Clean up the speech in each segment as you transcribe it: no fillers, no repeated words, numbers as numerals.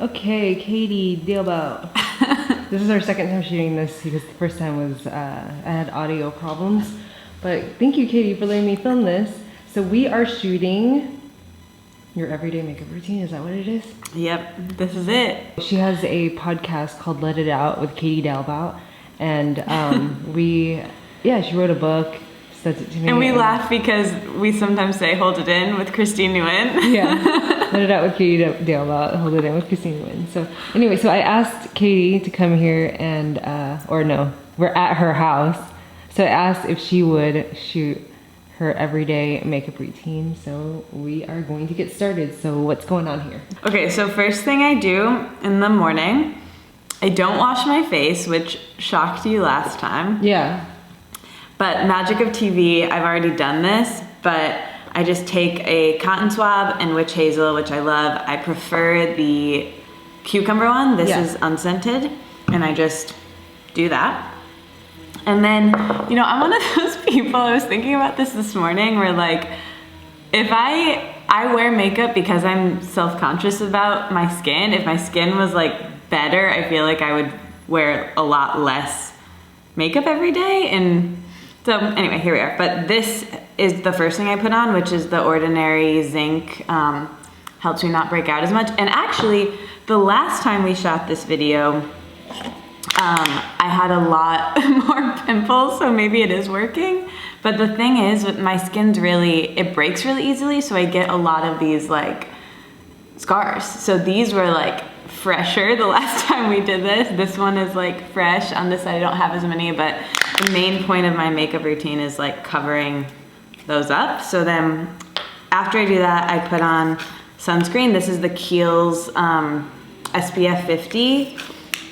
Okay, Katie, Dalebout. This is our second time shooting this because the first time was I had audio problems. But thank you, Katie, for letting me film this. So we are shooting your everyday makeup routine. Is that what it is? Yep, this is it. She has a podcast called Let It Out with Katie Dalebout, and she wrote a book, sent it to me. And we laugh because we sometimes say "Hold it in" with Christine Nguyen. Yeah. Let It Out with Katie Dalebout, Hold It In with Christine Nguyen. So anyway, so I asked Katie to come here and, we're at her house. So I asked if she would shoot her everyday makeup routine. So we are going to get started. So what's going on here? Okay, so first thing I do in the morning, I don't wash my face, which shocked you last time. Yeah. But magic of TV, I've already done this, but I just take a cotton swab and witch hazel, which I love. I prefer the cucumber one. This is unscented, and I just do that. And then, I'm one of those people, I was thinking about this morning, where like, if I wear makeup because I'm self-conscious about my skin. If my skin was like better, I feel like I would wear a lot less makeup every day. And so anyway, here we are. But this is the first thing I put on, which is the Ordinary Zinc. Helps me not break out as much. And actually, the last time we shot this video, I had a lot more pimples, so maybe it is working. But the thing is, with my skin's it breaks really easily, so I get a lot of these like scars. So these were like fresher the last time we did this. This one is like fresh. On this side I don't have as many, but the main point of my makeup routine is like covering those up. So then after I do that, I put on sunscreen. This is the Kiehl's SPF 50.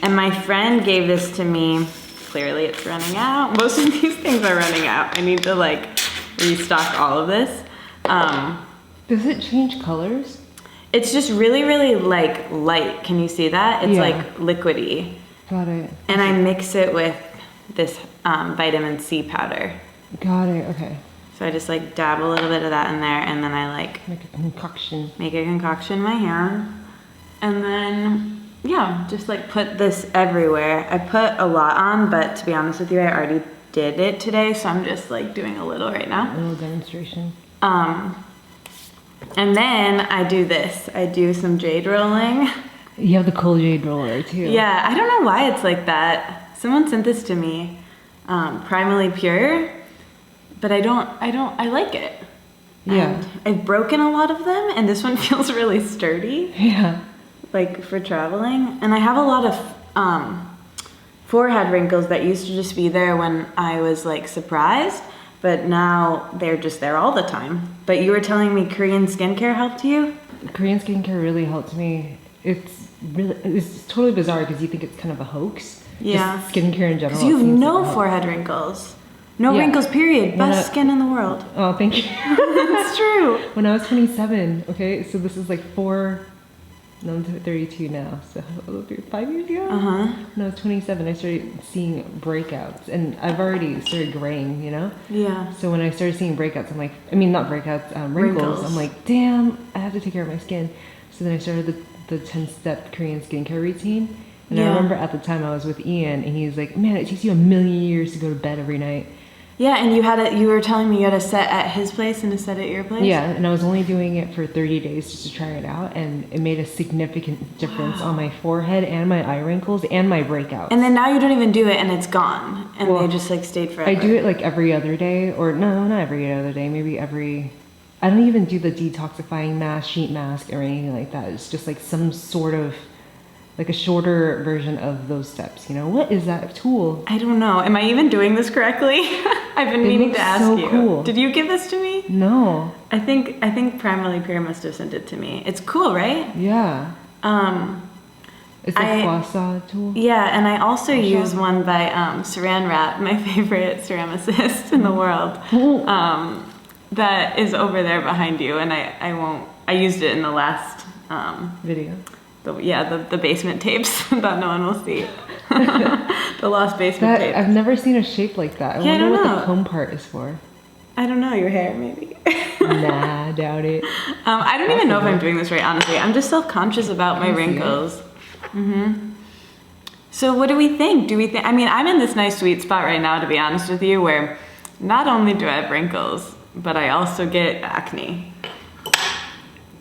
And my friend gave this to me. Clearly it's running out. Most of these things are running out. I need to like restock all of this. Does it change colors? It's just really, really like light. Can you see that? It's like liquidy. Got it. And I mix it with this vitamin C powder. Got it, okay. So I just like dab a little bit of that in there, and then I like make a concoction in my hand. And then just like put this everywhere. I put a lot on, but to be honest with you, I already did it today, so I'm just like doing a little right now. A little demonstration. And then I do this. I do some jade rolling. You have the cool jade roller too. Yeah, I don't know why it's like that. Someone sent this to me, Primally Pure, but I like it. Yeah. And I've broken a lot of them, and this one feels really sturdy. Yeah. Like for traveling. And I have a lot of forehead wrinkles that used to just be there when I was like surprised, but now they're just there all the time. But you were telling me Korean skincare helped you? Korean skincare really helped me. It's totally bizarre because you think it's kind of a hoax. Yeah. Just skincare in general. Because you have no forehead wrinkles. No wrinkles, period. Best skin in the world. Oh, thank you. It's true. When I was 27, okay, so this is like I'm 32 now, so 5 years ago? When I was 27, I started seeing breakouts, and I've already started graying, Yeah. So when I started seeing breakouts, I'm like, not breakouts, wrinkles. I'm like, damn, I have to take care of my skin. So then I started the 10-step Korean skincare routine. And I remember at the time I was with Ian, and he's like, man, it takes you 1,000,000 years to go to bed every night. Yeah, and you were telling me you had a set at his place and a set at your place? Yeah, and I was only doing it for 30 days just to try it out, and it made a significant difference on my forehead and my eye wrinkles and my breakouts. And then now you don't even do it, and it's gone, and they just like stayed forever. I do it like every other day, or no, not every other day, maybe I don't even do the detoxifying mask, sheet mask, or anything like that. It's just like some sort of, like a shorter version of those steps, What is that tool? I don't know. Am I even doing this correctly? I've been meaning to ask you. Cool. Did you give this to me? No. I think Primally Pure must have sent it to me. It's cool, right? Yeah. It's a Kwasa tool. Yeah, and I also use one by Saran Wrap, my favorite ceramicist in the world. That is over there behind you, and I used it in the last video. The basement tapes that no one will see. The lost basement tapes. I've never seen a shape like that. I wonder what the comb part is for. I don't know, your hair maybe. Nah, doubt it. I don't even know if I'm doing this right, honestly. I'm just self-conscious about my wrinkles. So what do we think? I mean, I'm in this nice sweet spot right now, to be honest with you, where not only do I have wrinkles, but I also get acne.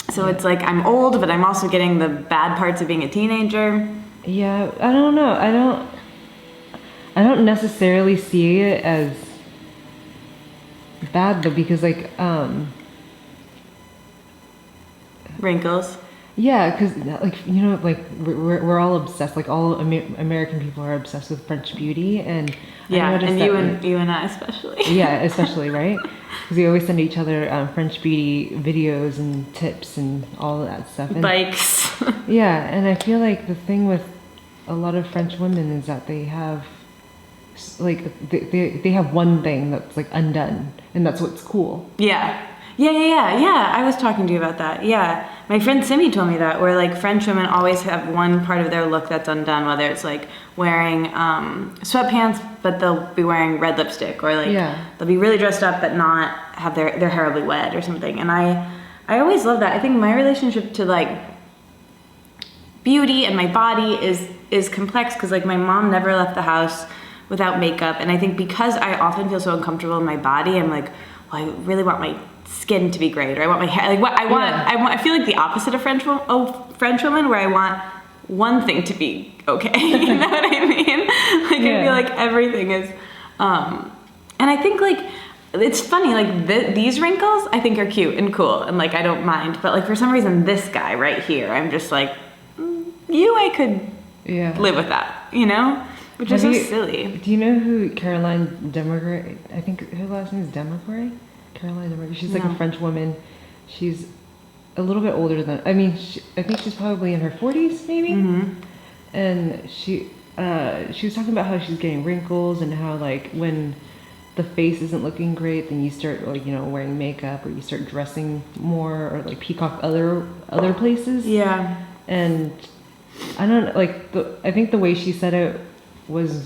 So it's like I'm old, but I'm also getting the bad parts of being a teenager. Yeah, I don't know. I don't necessarily see it as bad though, because like wrinkles. Yeah, because like you know, like we're all obsessed. Like all American people are obsessed with French beauty, and yeah, and you and I especially. Yeah, especially, right? Because we always send each other French beauty videos and tips and all of that stuff. And, bikes. Yeah, and I feel like the thing with a lot of French women is that they have like they have one thing that's like undone, and that's what's cool. Yeah. I was talking to you about that. Yeah, my friend Simi told me that, where like French women always have one part of their look that's undone, whether it's like wearing sweatpants, but they'll be wearing red lipstick, or like they'll be really dressed up but not have their hair really wet or something. And I always love that. I think my relationship to like beauty and my body is complex, because like my mom never left the house without makeup, and I think because I often feel so uncomfortable in my body, I'm like, well, I really want my skin to be great, or I want my hair, like what I want. I feel like the opposite of French woman, where I want one thing to be okay. You know what I mean? Like I feel like everything is, and I think like it's funny, like these wrinkles I think are cute and cool, and like I don't mind, but like for some reason this guy right here, I'm just like, I could live with that, you know, which is so silly. Do you know who Caroline Demogray? I think her last name is Demogray. Caroline Demogray. She's like a French woman. She's a little bit older than, I think she's probably in her 40s maybe. And she was talking about how she's getting wrinkles, and how like when the face isn't looking great, then you start like, you know, wearing makeup, or you start dressing more, or like peacock other places. Yeah. And I don't like I think the way she said it was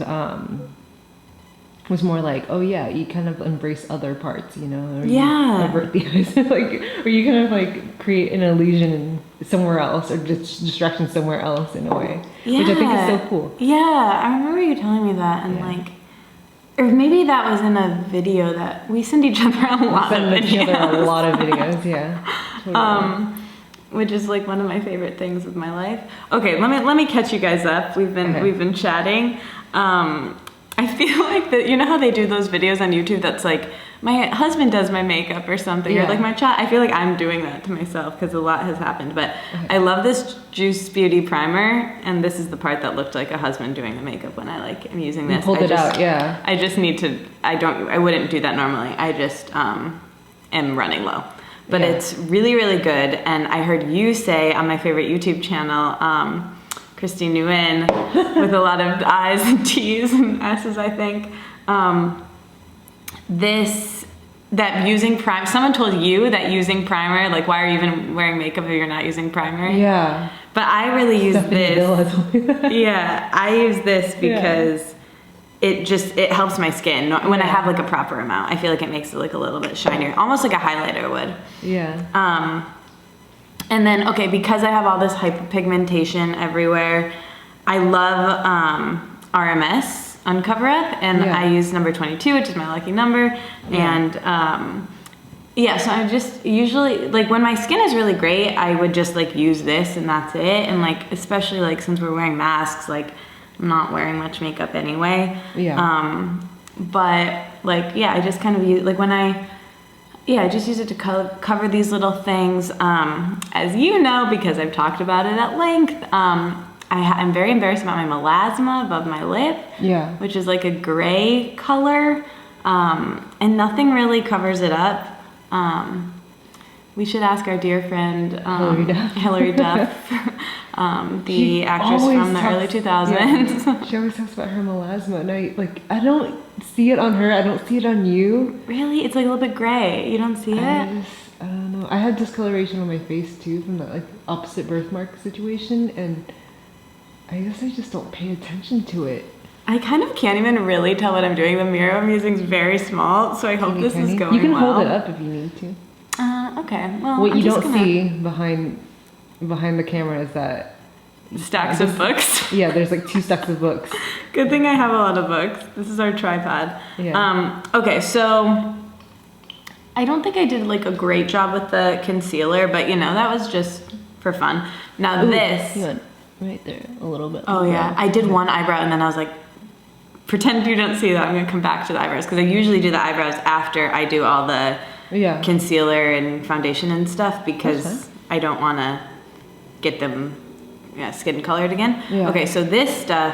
more like, oh yeah, you kind of embrace other parts, you know, or you avert the eyes, like, or you kind of like create an illusion somewhere else, or distraction somewhere else in a way, which I think is so cool. Yeah, I remember you telling me that, and like, or maybe that was in a video that we send each other a lot of videos. Yeah. Totally. Which is like one of my favorite things of my life. Okay, let me catch you guys up. We've been chatting. I feel like that, you know how they do those videos on YouTube that's like, my husband does my makeup or something, or like my chat. I feel like I'm doing that to myself because a lot has happened. But I love this Juice Beauty primer, and this is the part that looked like a husband doing the makeup when I like am using this. You pulled it out, yeah. I just need to, I wouldn't do that normally. I just am running low. But it's really, really good. And I heard you say on my favorite YouTube channel, Christine Nguyen, with a lot of I's and T's and S's, I think, that using primer, someone told you that using primer, like, why are you even wearing makeup if you're not using primer? Yeah. But I really use this. Yeah, I use this because it helps my skin. When I have like a proper amount, I feel like it makes it like a little bit shinier, almost like a highlighter would. Yeah. And then, okay, because I have all this hyperpigmentation everywhere, I love RMS Uncover Up, and I use number 22, which is my lucky number. And so I just usually, like, when my skin is really great, I would just like use this and that's it. And like, especially like since we're wearing masks, like I'm not wearing much makeup anyway. But like, I just kind of use, like when I just use it to cover these little things. As you know, because I've talked about it at length, I'm very embarrassed about my melasma above my lip, which is like a gray color, and nothing really covers it up. We should ask our dear friend Hilary Duff, the actress from the early 2000s. Yeah. She always talks about her melasma, and I don't see it on her. I don't see it on you. Really? It's like a little bit gray. You don't see it? I don't know. I had discoloration on my face too from the like opposite birthmark situation, and I guess I just don't pay attention to it. I kind of can't even really tell what I'm doing. The mirror I'm using is very small, so I hope this is going well. You can hold it up if you need to. Okay. Well, What I'm you just don't gonna- see behind the camera is that Stacks of books. yeah, there's like 2 stacks of books. Good thing I have a lot of books. This is our tripod. Yeah. Okay, so I don't think I did like a great job with the concealer, but you know, that was just for fun. Now this. You went right there a little bit. Oh yeah, I did one eyebrow and then I was like, pretend you don't see that. I'm gonna come back to the eyebrows because I usually do the eyebrows after I do all the concealer and foundation and stuff because I don't want to get them skin colored again. Yeah. Okay, so this stuff,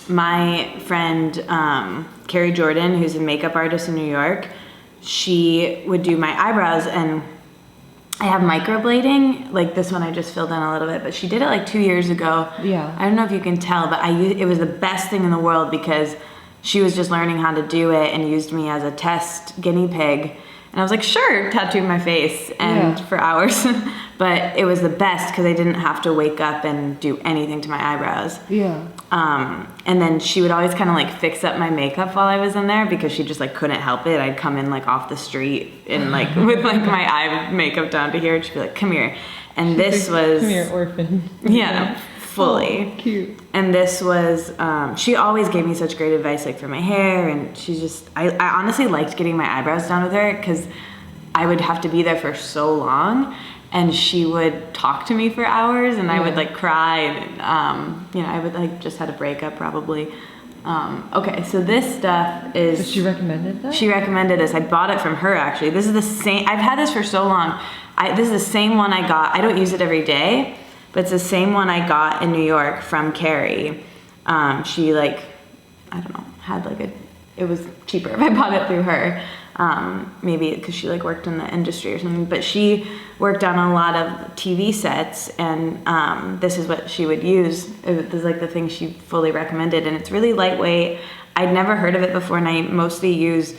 my friend Carrie Jordan, who's a makeup artist in New York, she would do my eyebrows, and I have microblading. Like this one I just filled in a little bit, but she did it like 2 years ago. Yeah. I don't know if you can tell, but it was the best thing in the world because she was just learning how to do it and used me as a test guinea pig. And I was like, sure, tattooed my face and for hours. But it was the best because I didn't have to wake up and do anything to my eyebrows. Yeah. And then she would always kind of like fix up my makeup while I was in there because she just like couldn't help it. I'd come in like off the street and like with like my eye makeup down to here, and she'd be like, come here. And this was... Come here, orphan. Yeah, fully. Oh, cute. And this was, she always gave me such great advice like for my hair, and she just, I honestly liked getting my eyebrows done with her because I would have to be there for so long, and she would talk to me for hours, and I would like cry, and you know, I would like just had a breakup probably. Okay, so this stuff is... So she recommended that? She recommended this. I bought it from her actually. This is the same, I've had this for so long. This is the same one I got. I don't use it every day, but it's the same one I got in New York from Carrie. She like, I don't know, had like it was cheaper if I bought it through her. Maybe because she like worked in the industry or something, but she worked on a lot of TV sets, and this is what she would use. It was like the thing she fully recommended, and it's really lightweight. I'd never heard of it before, and I mostly use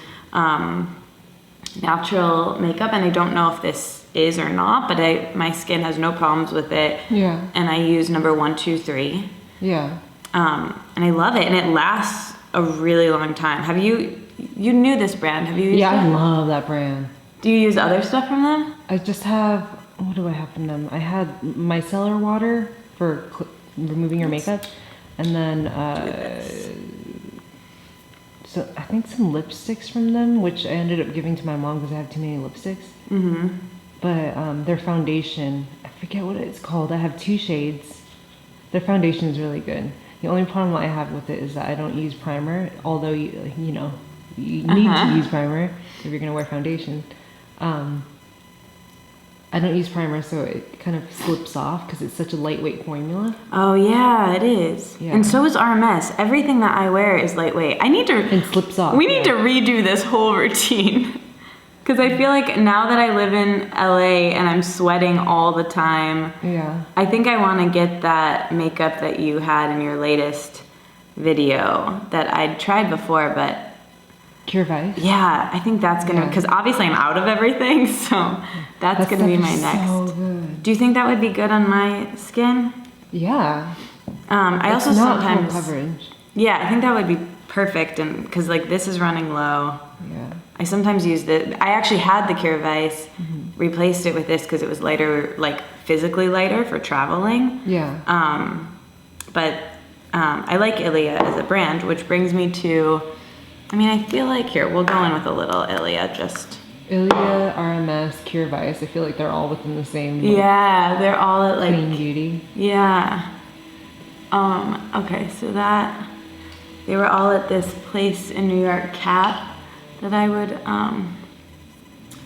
natural makeup, and I don't know if this is or not, but my skin has no problems with it. Yeah. And I use number 123. Yeah. And I love it, and it lasts a really long time. Have you knew this brand? Have you used it? I love that brand. Do you use other stuff from them? I just have, what do I have from them? I had micellar water for removing your makeup, and then so I think some lipsticks from them, which I ended up giving to my mom because I have too many lipsticks. Mm-hmm. But their foundation, I forget what it's called. I have 2 shades. Their foundation is really good. The only problem I have with it is that I don't use primer, although you know, you need to use primer if you're gonna wear foundation. I don't use primer, so it kind of slips off because it's such a lightweight formula. Oh yeah, it is. Yeah. And so is RMS. Everything that I wear is lightweight. And slips off. We need to redo this whole routine. Because I feel like now that I live in LA and I'm sweating all the time, I think I want to get that makeup that you had in your latest video that I'd tried before, but... Cure Vice? Yeah, I think that's going to... Because obviously I'm out of everything, so that's going to be my next. So good. Do you think that would be good on my skin? Yeah. I also not sometimes... full coverage. Yeah, I think that would be perfect, and because like this is running low. Yeah. I sometimes use I actually had the Cure Vice, replaced it with this because it was lighter, like physically lighter for traveling. Yeah. But I like Ilia as a brand, which brings me to, I mean, I feel like here, we'll go in with a little Ilia just. Ilia, RMS, Cure Vice, I feel like they're all within the same. Yeah, they're all at like. Clean beauty. Yeah. Okay, so they were all at this place in New York, Cap, that I would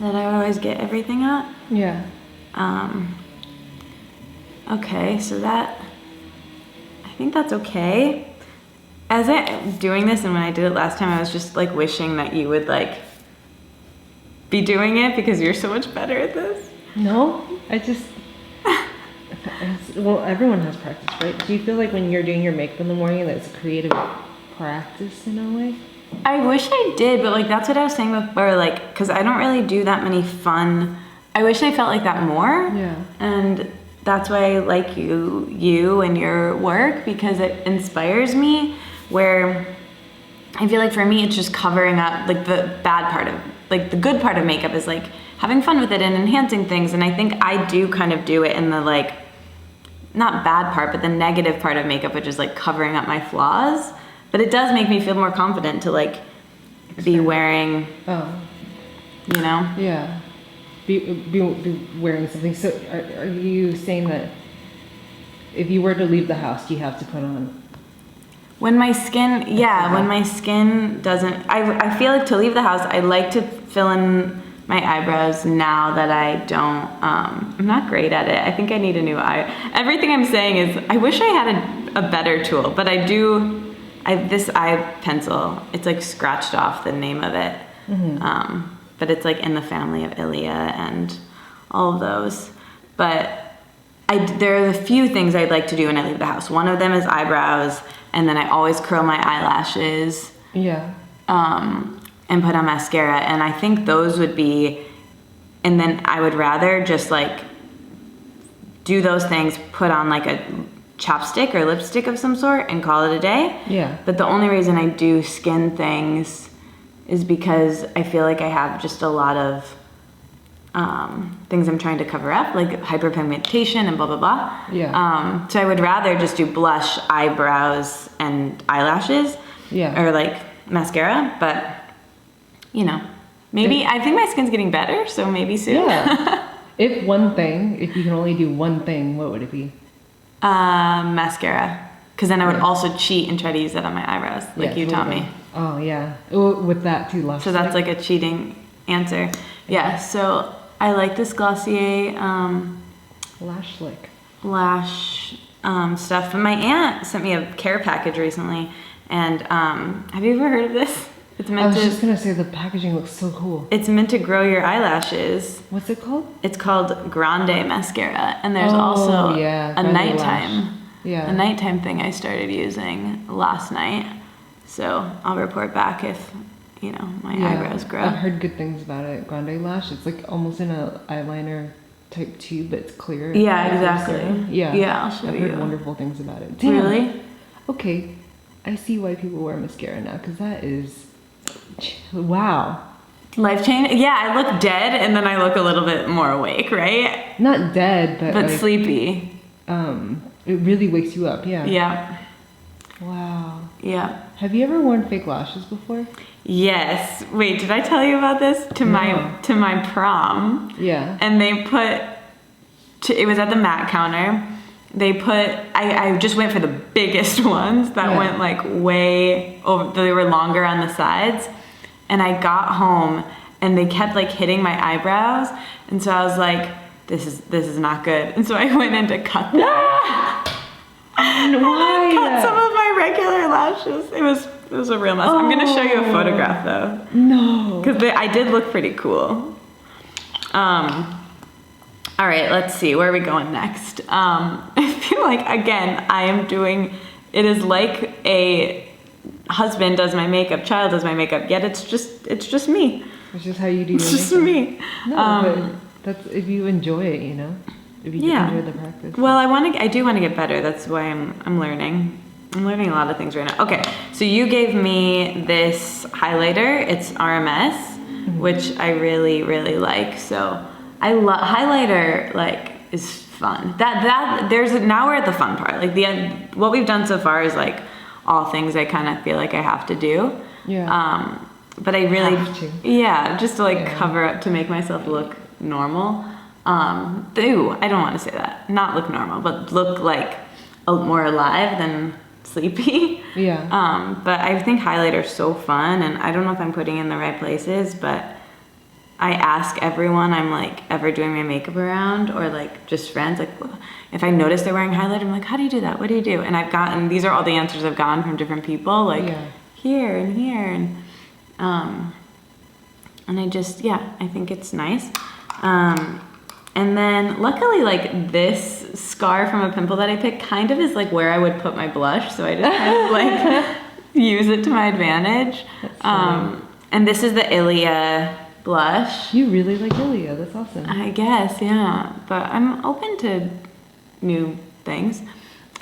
always get everything at. Yeah. Okay, so I think that's okay. As I'm doing this, and when I did it last time, I was just like wishing that you would like be doing it because you're so much better at this. No, I just, well, everyone has practice, right? Do you feel like when you're doing your makeup in the morning that it's a creative practice in a way? I wish I did, but like that's what I was saying before, like, because I don't really do that many fun. I wish I felt like that more. Yeah. And that's why I like you and your work, because it inspires me, where I feel like for me it's just covering up like the bad part of, like the good part of makeup is like having fun with it and enhancing things. And I think I do kind of do it in the like, not bad part, but the negative part of makeup, which is like covering up my flaws. But it does make me feel more confident to like be wearing, you know? Yeah. Be wearing something. So are you saying that if you were to leave the house, you have to put on? When my skin, when my skin doesn't, I feel like to leave the house, I like to fill in my eyebrows now that I don't, I'm not great at it. I think I need a new everything I'm saying is, I wish I had a better tool, but I do, this eye pencil, it's like scratched off the name of it. But it's like in the family of Ilia and all of those. But there are a few things I'd like to do when I leave the house. One of them is eyebrows, and then I always curl my eyelashes. Yeah. And put on mascara, and I think those would be, and then I would rather just like do those things, put on like a chapstick or lipstick of some sort and call it a day. Yeah. But the only reason I do skin things is because I feel like I have just a lot of things I'm trying to cover up, like hyperpigmentation and blah, blah, blah. Yeah. So I would rather just do blush, eyebrows, and eyelashes. Yeah. Or like mascara, but you know, maybe, I think my skin's getting better, so maybe soon. Yeah. If you can only do one thing, what would it be? Mascara. Because then I would also cheat and try to use that on my eyebrows, like you taught me. Oh, yeah. With that too, Lash. So that's like a cheating answer. Yeah, so I like this Glossier Lash Lick. Lash stuff. And my aunt sent me a care package recently. And have you ever heard of this? It's meant I was just gonna say the packaging looks so cool. It's meant to grow your eyelashes. What's it called? It's called Grande Mascara, and there's also a nighttime, a nighttime thing I started using last night. So I'll report back if my eyebrows grow. I've heard good things about it. Grande Lash. It's like almost in a eyeliner type tube, but it's clear. Yeah, exactly. Yeah, I'll show you. I've heard wonderful things about it. Damn. Really? Okay, I see why people wear mascara now, because that is. Wow. Life change? Yeah, I look dead and then I look a little bit more awake, right? Not dead, but like, sleepy. It really wakes you up, yeah. Yeah. Wow. Yeah. Have you ever worn fake lashes before? Yes. Wait, did I tell you about this? To my prom. Yeah. And they put, it was at the MAC counter. They put, I just went for the biggest ones that went like way over, they were longer on the sides. And I got home and they kept like hitting my eyebrows. And so I was like, this is not good. And so I went in to cut them. And I cut some of my regular lashes. It was a real mess. I'm gonna show you a photograph though. No. Because I did look pretty cool. All right, let's see, where are we going next? I feel like, again, it is like a husband does my makeup, child does my makeup, yet it's just me. It's just how you do your makeup. It's just me. No, but that's if you enjoy it, if you enjoy the practice. Well, I do want to get better, that's why I'm learning. I'm learning a lot of things right now. Okay, so you gave me this highlighter, it's RMS, which I really, really like, so I love highlighter. Like is fun. Now we're at the fun part. Like what we've done so far is like all things I kind of feel like I have to do. Yeah. But I really have to. Yeah, just to like cover up to make myself look normal. I don't want to say that. Not look normal, but look like more alive than sleepy. Yeah. But I think highlighter's so fun, and I don't know if I'm putting it in the right places, but I ask everyone I'm like ever doing my makeup around, or like just friends, like if I notice they're wearing highlighter, I'm like, how do you do that? What do you do? And these are all the answers I've gotten from different people, like here and here, and I just, I think it's nice. And then luckily, like this scar from a pimple that I picked kind of is like where I would put my blush, so I just kind of like use it to my advantage. And this is the Ilia blush. You really like Ilia, that's awesome. I guess, yeah, but I'm open to new things.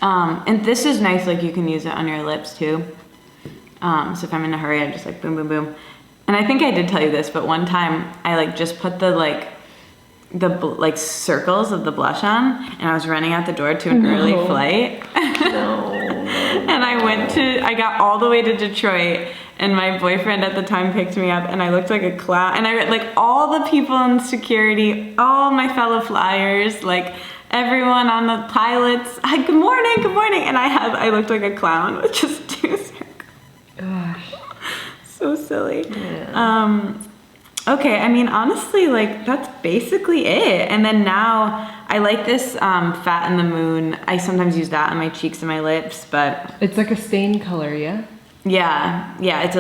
And this is nice, like you can use it on your lips too. So if I'm in a hurry, I just like boom, boom, boom. And I think I did tell you this, but one time I like just put the like circles of the blush on, and I was running out the door to an early flight. And I got all the way to Detroit, and my boyfriend at the time picked me up, and I looked like a clown. And I like all the people in security, all my fellow flyers, like everyone on the pilots, hi, good morning. And I looked like a clown with just 2 circles. Gosh. So silly. Yeah. Okay, I mean, honestly, like, that's basically it. And then now, I like this Fat in the Moon. I sometimes use that on my cheeks and my lips, but... It's like a stain color, yeah? Yeah, it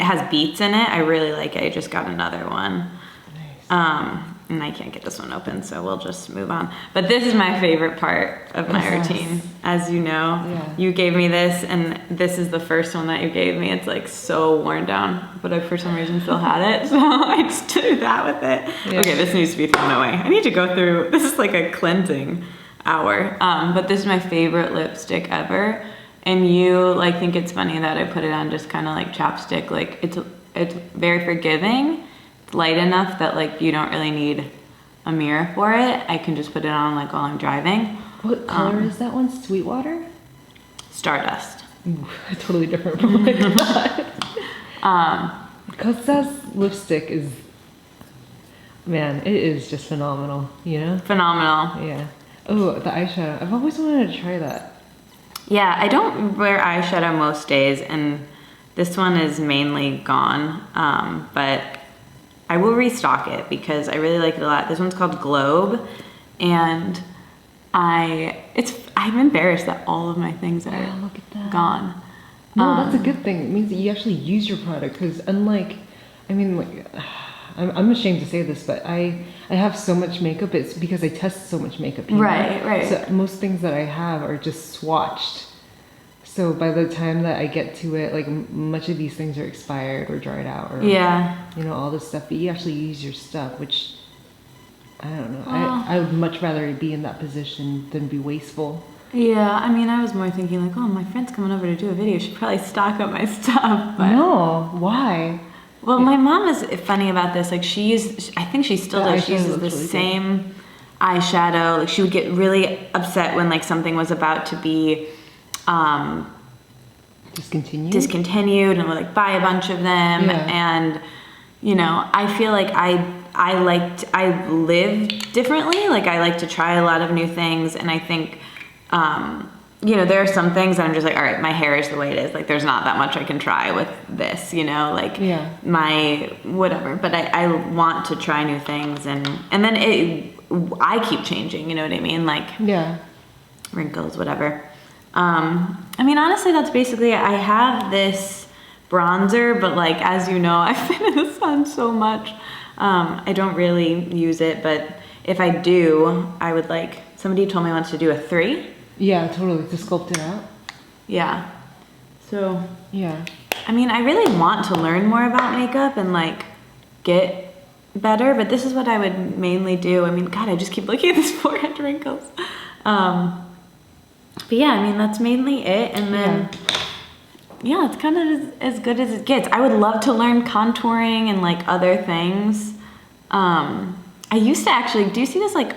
has beets in it. I really like it. I just got another one. Nice. And I can't get this one open, so we'll just move on. But this is my favorite part of my routine. As you know, you gave me this, and this is the first one that you gave me. It's like so worn down, but I for some reason still had it, so I just did that with it. Yeah. Okay, this needs to be thrown away. I need to go through, this is like a cleansing hour. But this is my favorite lipstick ever. And you like think it's funny that I put it on just kind of like chapstick. Like it's very forgiving. Light enough that like you don't really need a mirror for it. I can just put it on like while I'm driving. What color is that one? Sweetwater? Stardust. Ooh, totally different from what I thought. Costa's lipstick is, man, it is just phenomenal, you know? Phenomenal. Yeah. Oh, the eyeshadow. I've always wanted to try that. Yeah, I don't wear eyeshadow most days, and this one is mainly gone, but I will restock it because I really like it a lot. This one's called Globe, and I'm embarrassed that all of my things are look at that. Gone. No, that's a good thing. It means that you actually use your product, because unlike, I mean, like, I'm ashamed to say this, but I have so much makeup. It's because I test so much makeup. Right. So most things that I have are just swatched. So by the time that I get to it, like much of these things are expired or dried out, or you know, all this stuff. But you actually use your stuff, which I don't know. I would much rather be in that position than be wasteful. Yeah, I mean, I was more thinking like, oh, my friend's coming over to do a video. She should probably stock up my stuff. But no, why? Well, my mom is funny about this. Like I think she still does. She uses the same eyeshadow. Like she would get really upset when like something was about to be discontinued and would like buy a bunch of them. And you know, I feel like I live differently. Like I like to try a lot of new things, and I think you know, there are some things that I'm just like, all right, my hair is the way it is. Like there's not that much I can try with this, you know, like my whatever. But I want to try new things, and then I keep changing, you know what I mean? Like wrinkles, whatever. I mean, honestly, that's basically it. I have this bronzer, but like, as you know, I've been in the sun so much. I don't really use it, but if I do, I would like, somebody told me once to do a 3. Yeah, totally, to sculpt it out. Yeah. So, I mean, I really want to learn more about makeup and like get better, but this is what I would mainly do. I mean, God, I just keep looking at these forehead wrinkles. But yeah, I mean, that's mainly it. And then, it's kind of as good as it gets. I would love to learn contouring and like other things. I used to actually, do you see this like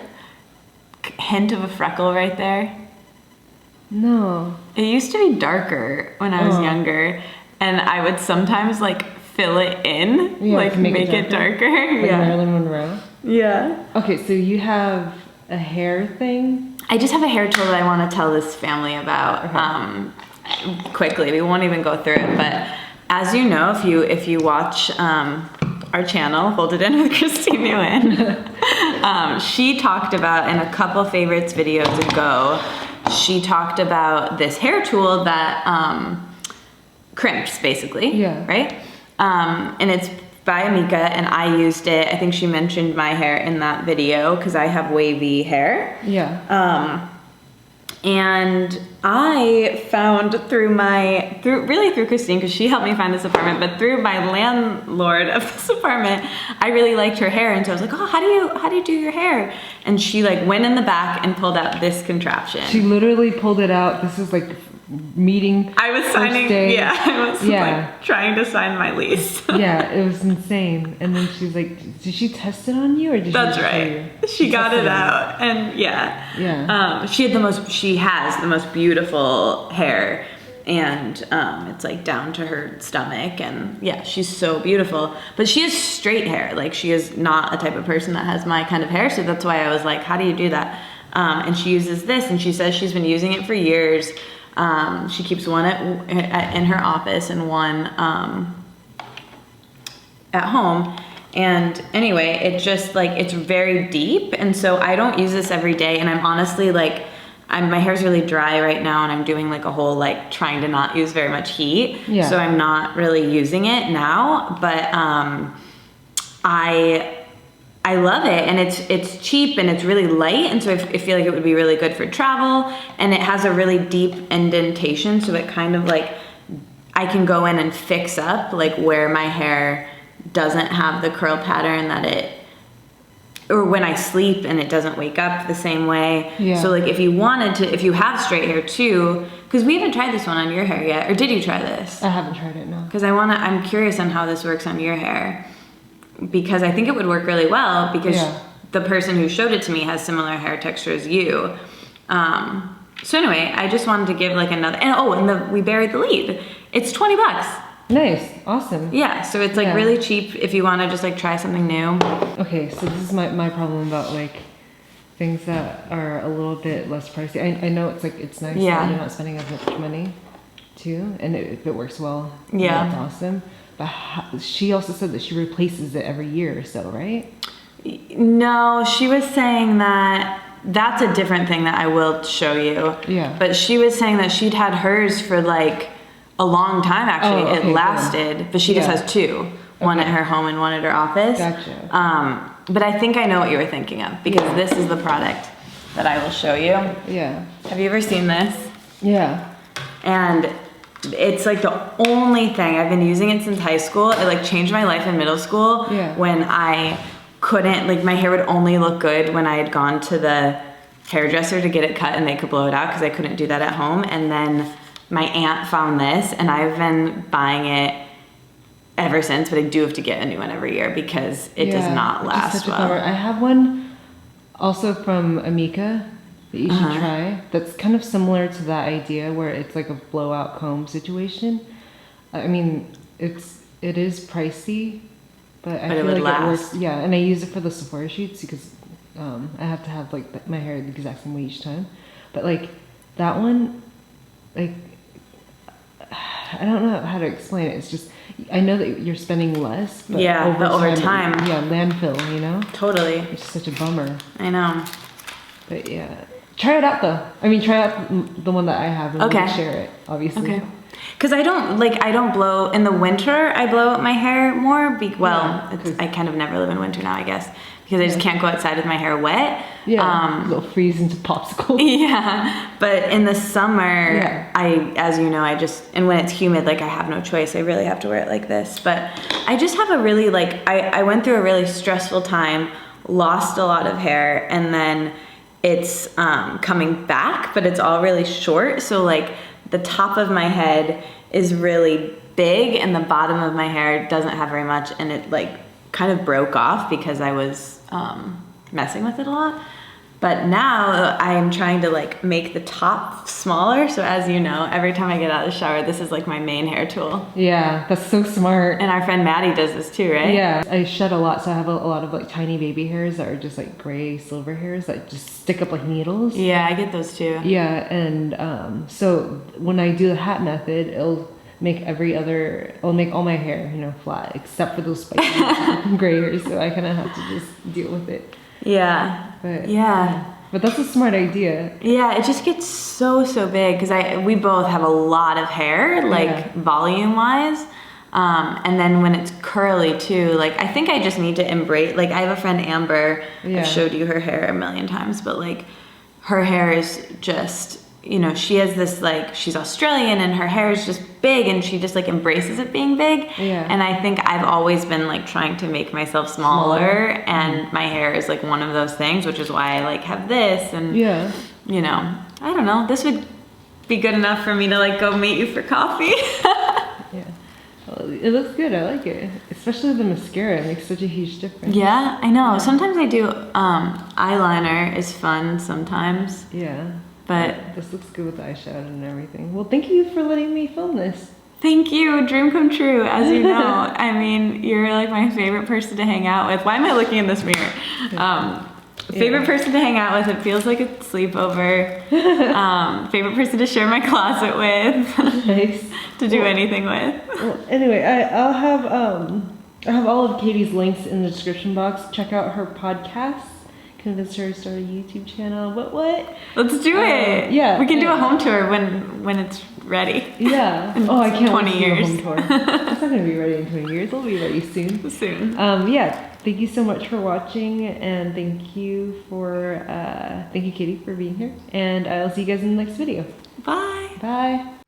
hint of a freckle right there? No. It used to be darker when I was younger, and I would sometimes like fill it in, like make it darker. Like Marilyn Monroe? Yeah. Okay, so you have a hair thing? I just have a hair tool that I want to tell this family about quickly. We won't even go through it, but as you know, if you watch our channel, Hold It In with Christine Nguyen, she talked about in a couple favorites videos ago, she talked about this hair tool that crimps basically, right? And it's by Amika, and I used it. I think she mentioned my hair in that video because I have wavy hair. And I found through Christine, because she helped me find this apartment, but through my landlord of this apartment, I really liked her hair, and so I was like, oh, how do you do your hair? And she like went in the back and pulled out this contraption. She literally pulled it out. This is like meeting. I was signing, day. yeah, I was like trying to sign my lease. Yeah, it was insane. And then she's like, did she test it on you or did That's she right. She got it out, and yeah. She has the most beautiful hair, and it's like down to her stomach, and yeah, she's so beautiful. But she has straight hair. Like, she is not a type of person that has my kind of hair, so that's why I was like, how do you do that? And she uses this, and she says she's been using it for years. She keeps one in her office and one at home. And anyway, it just like, it's very deep. And so I don't use this every day. And I'm honestly like, my hair's really dry right now, and I'm doing like a whole like trying to not use very much heat. Yeah. So I'm not really using it now, but I love it, and it's cheap and it's really light, and so I feel like it would be really good for travel. And it has a really deep indentation, so it kind of like, I can go in and fix up like where my hair doesn't have the curl pattern that it, or when I sleep and it doesn't wake up the same way. Yeah. So like if you have straight hair too, because we haven't tried this one on your hair yet, or did you try this? I haven't tried it, no. Because I'm curious on how this works on your hair, because I think it would work really well, because the person who showed it to me has similar hair texture as you. So anyway, I just wanted to give like another, and we buried the lead. It's $20. Nice, awesome. Yeah, so it's like really cheap if you want to just like try something new. Okay, so this is my problem about like things that are a little bit less pricey. I know it's like, it's nice that you're not spending as much money too, and if it works well, that's awesome. But she also said that she replaces it every year or so, right? No, she was saying that that's a different thing that I will show you. Yeah. But she was saying that she'd had hers for like a long time, actually. Oh, okay, it lasted, good. But she just has two. One at her home and one at her office. Gotcha. But I think I know what you were thinking of, because this is the product that I will show you. Yeah. Have you ever seen this? Yeah. And it's like the only thing, I've been using it since high school. It like changed my life in middle school when I couldn't, like my hair would only look good when I had gone to the hairdresser to get it cut and they could blow it out, because I couldn't do that at home. And then my aunt found this, and I've been buying it ever since, but I do have to get a new one every year because it does not last well. I have one also from Amika that you should try. That's kind of similar to that idea where it's like a blowout comb situation. I mean, it is pricey, but I feel like it works. Yeah, and I use it for the Sephora shoots because I have to have like my hair the exact same way each time. But like that one, like I don't know how to explain it. It's just, I know that you're spending less, but over time, landfill, you know? Totally. It's such a bummer. I know. But yeah, try it out though. I mean, try out the one that I have and we'll share it, obviously. Okay. Because I don't blow, in the winter, I blow out my hair more, I kind of never live in winter now, I guess, because I just can't go outside with my hair wet. Yeah, it'll freeze into popsicle. Yeah, but in the summer, as you know, and when it's humid, like I have no choice, I really have to wear it like this. But I just have a really, I went through a really stressful time, lost a lot of hair, and then it's coming back, but it's all really short, so like the top of my head is really big and the bottom of my hair doesn't have very much, and it like kind of broke off because I was messing with it a lot. But now I'm trying to like make the top smaller, so as you know, every time I get out of the shower, this is like my main hair tool. Yeah, that's so smart. And our friend Maddie does this too, right? Yeah, I shed a lot, so I have a lot of like tiny baby hairs that are just like gray silver hairs that just stick up like needles. Yeah, I get those too. Yeah, and so when I do the hat method, it'll make all my hair, you know, flat, except for those spiky gray hairs, so I kind of have to just deal with it. Yeah. But that's a smart idea. Yeah, it just gets so big because we both have a lot of hair, like volume wise. And then when it's curly too, like I think I just need to embrace, like I have a friend Amber, I've showed you her hair a million times, but like her hair is just, you know, she has this like, she's Australian and her hair is just big and she just like embraces it being big. Yeah. And I think I've always been like trying to make myself smaller and my hair is like one of those things, which is why I like have this and, you know, I don't know, this would be good enough for me to like go meet you for coffee. Yeah. Well, it looks good. I like it. Especially the mascara. It makes such a huge difference. Yeah, I know. Sometimes I do eyeliner is fun sometimes. Yeah. But this looks good with the eyeshadow and everything. Well, thank you for letting me film this. Thank you. Dream come true, as you know. I mean, you're like my favorite person to hang out with. Why am I looking in this mirror? Favorite person to hang out with. It feels like a sleepover. Favorite person to share my closet with. Nice. To do anything with. Well, anyway, I'll have all of Katie's links in the description box. Check out her podcast. Convince her to start a YouTube channel. What? Let's do it. Yeah. We can do a home tour when it's ready. Yeah. Oh, I can't 20 wait to do years. a home tour. It's not gonna be ready in 20 years. It'll be ready soon. Soon. Yeah. Thank you so much for watching, and thank you Katie for being here. And I'll see you guys in the next video. Bye. Bye.